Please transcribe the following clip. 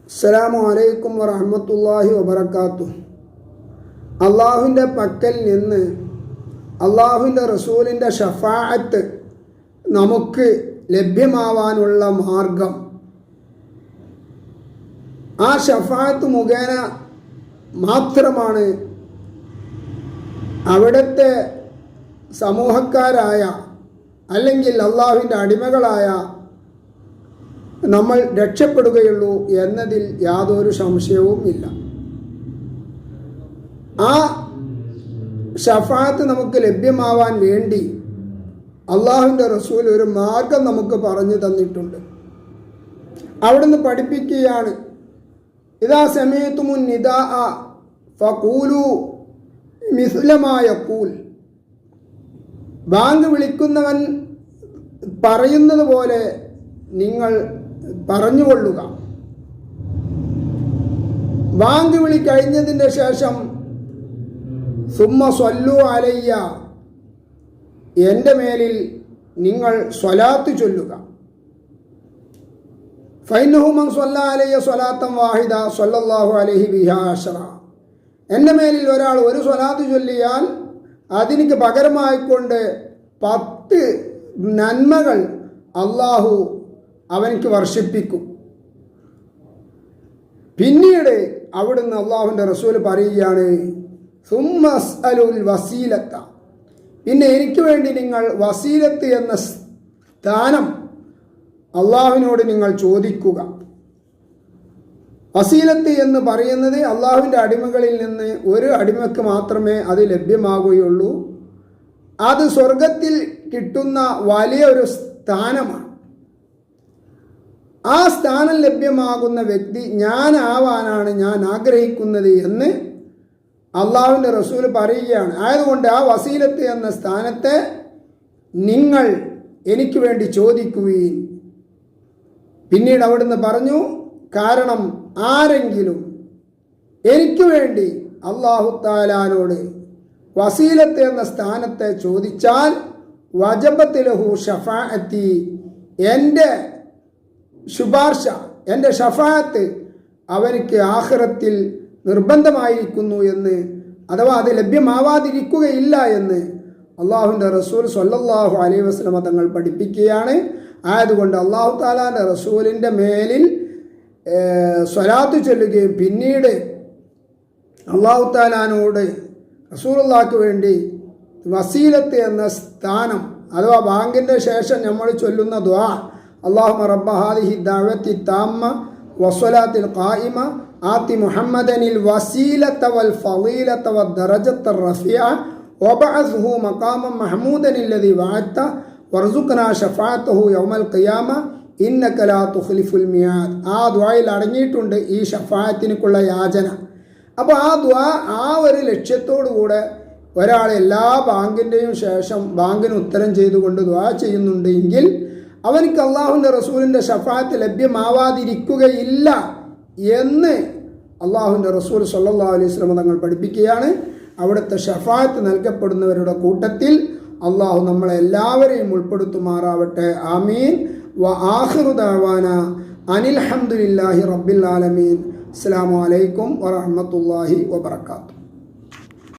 അസ്സലാമു അലൈക്കും വറഹ്മത്തുള്ളാഹി വബറകാതുഹു. അള്ളാഹുവിൻ്റെ പക്കൽ നിന്ന് അള്ളാഹുവിൻ്റെ റസൂലിൻ്റെ ഷഫാഅത്ത് നമുക്ക് ലഭ്യമാവാനുള്ള മാർഗം, ആ ഷഫാഅത്ത് മുഖേന മാത്രമാണ് അവിടുത്തെ സമൂഹക്കാരായ അല്ലെങ്കിൽ അള്ളാഹുവിൻ്റെ അടിമകളായ നമ്മൾ രക്ഷപ്പെടുകയുള്ളൂ എന്നതിൽ യാതൊരു സംശയവും ഇല്ല. ആ ഷഫാഅത്ത് നമുക്ക് ലഭ്യമാവാൻ വേണ്ടി അള്ളാഹുവിൻ്റെ റസൂൽ ഒരു മാർഗം നമുക്ക് പറഞ്ഞു തന്നിട്ടുണ്ട്. അവിടുന്ന് പഠിപ്പിക്കുകയാണ്, ഇദാ സമീഅതുമുൻ നിദാഅ ഫഖൂലു മിസ്ല മാ യഖൂൽ. ബാങ്ക് വിളിക്കുന്നവൻ പറയുന്നത് പോലെ നിങ്ങൾ പറഞ്ഞുകൊള്ളുക. ബാങ്ക് വിളി കഴിഞ്ഞതിൻ്റെ ശേഷം സുമ്മ സ്വല്ലു അലയ്യ, എൻ്റെ മേലിൽ നിങ്ങൾ സ്വലാത്ത് ചൊല്ലുക. ഫൈനഹു മൻ സ്വല്ല അലയ്യ സ്വലാത്തൻ വാഹിദ സ്വല്ലല്ലാഹു അലൈഹി ബിഹാ അശ്റ. എൻ്റെ മേലിൽ ഒരാൾ ഒരു സ്വലാത്ത് ചൊല്ലിയാൽ അതിന് പകരമായിക്കൊണ്ട് 10 നന്മകൾ അള്ളാഹു അവനിക്ക് വർഷിപ്പിക്കും. പിന്നീട് അവിടുന്ന് അള്ളാഹുവിൻ്റെ റസൂൽ പറയുകയാണ്, സുമ്മ അസ്അലുൽ വസീലത്ത, പിന്നെ എനിക്ക് വേണ്ടി നിങ്ങൾ വസീലത്ത് എന്ന സ്ഥാനം അള്ളാഹുവിനോട് നിങ്ങൾ ചോദിക്കുക. വസീലത്ത് എന്ന് പറയുന്നത് അള്ളാഹുവിൻ്റെ അടിമകളിൽ നിന്ന് ഒരു അടിമയ്ക്ക് മാത്രമേ അത് ലഭ്യമാകുകയുള്ളൂ. അത് സ്വർഗത്തിൽ കിട്ടുന്ന വലിയ ഒരു സ്ഥാനമാണ്. ആ സ്ഥാനം ലഭ്യമാകുന്ന വ്യക്തി ഞാനാവാനാണ് ഞാൻ ആഗ്രഹിക്കുന്നത് എന്ന് അള്ളാഹുവിൻ്റെ റസൂൽ പറയുകയാണ്. ആയതുകൊണ്ട് ആ വസീലത്ത് എന്ന സ്ഥാനത്തെ നിങ്ങൾ എനിക്ക് വേണ്ടി ചോദിക്കുകയും. പിന്നീട് അവിടുന്ന് പറഞ്ഞു, കാരണം ആരെങ്കിലും എനിക്ക് വേണ്ടി അല്ലാഹു തആലാനോട് വസീലത്ത് എന്ന സ്ഥാനത്തെ ചോദിച്ചാൽ വജബത്ത് ലഹു ഷഫാഅത്തി, എൻ്റെ ശുപാർശ, എൻ്റെ ഷഫാഅത്ത് അവർക്ക് ആഖിറത്തിൽ നിർബന്ധമായിരിക്കുന്നു എന്ന്, അഥവാ അത് ലഭ്യമാവാതിരിക്കുകയില്ല എന്ന് അള്ളാഹുവിൻ്റെ റസൂൽ സ്വല്ലല്ലാഹു അലൈഹി വസല്ലമ തങ്ങൾ പഠിപ്പിക്കുകയാണ്. ആയതുകൊണ്ട് അല്ലാഹു തആലാൻ്റെ റസൂലിൻ്റെ മേലിൽ സ്വലാത്ത് ചൊല്ലുകയും പിന്നീട് അല്ലാഹു തആലാനോട് റസൂലുള്ളാഹിക്ക് വേണ്ടി വസീലത്ത് എന്ന സ്ഥാനം, അഥവാ ബാങ്കിൻ്റെ ശേഷം നമ്മൾ ചൊല്ലുന്ന ദുആ, അല്ലാഹുമ്മ റബ്ബ ഹാദിഹി ദഅവത്തി താമ്മ വസ്സലാത്തിൽ ഖായിമ ആതി മുഹമ്മദനിൽ വസീലത വൽ ഫളീലത വദ്ദറജത റഫീഅ വബഅസ്ഹു മഖാമൻ മഹ്മൂദൻ അല്ലദി വഅദത വർസുഖ്നാ ഷഫാഅതഹു യൗമൽ ഖിയാമ ഇന്നക ലാ തുഖ്ലിഫുൽ മിയാദ്. ആ ദുആയിൽ അടങ്ങിയിട്ടുണ്ട് ഈ ഷഫാഅത്തിനുള്ള യാചന. അപ്പോൾ ആ ദുആ, ആ ഒരു ലക്ഷ്യത്തോടുകൂടെ ഒരാൾ എല്ലാ ബാങ്കിൻ്റെയും ശേഷം ബാങ്കിന് ഉത്തരം ചെയ്തുകൊണ്ട് ദുആ ചെയ്യുന്നുണ്ട് എങ്കിൽ അവനിക്ക് അള്ളാഹുവിൻ്റെ റസൂലിൻ്റെ ഷഫാഅത്ത് ലഭ്യമാവാതിരിക്കുകയില്ല എന്ന് അള്ളാഹുവിൻ്റെ റസൂൽ സ്വല്ലല്ലാഹു അലൈഹി വസല്ലം തങ്ങൾ പഠിപ്പിക്കുകയാണ്. അവിടുത്തെ ഷഫാഅത്ത് നൽകപ്പെടുന്നവരുടെ കൂട്ടത്തിൽ അള്ളാഹു നമ്മളെല്ലാവരെയും ഉൾപ്പെടുത്തുമാറാവട്ടെ. ആമീൻ. വ ആഖിറു ദഅവാന അനിൽ ഹംദുലില്ലാഹി റബ്ബിൽ ആലമീൻ. അസ്സലാമു അലൈക്കും വറഹ്മത്തുള്ളാഹി വബറകാതുഹു.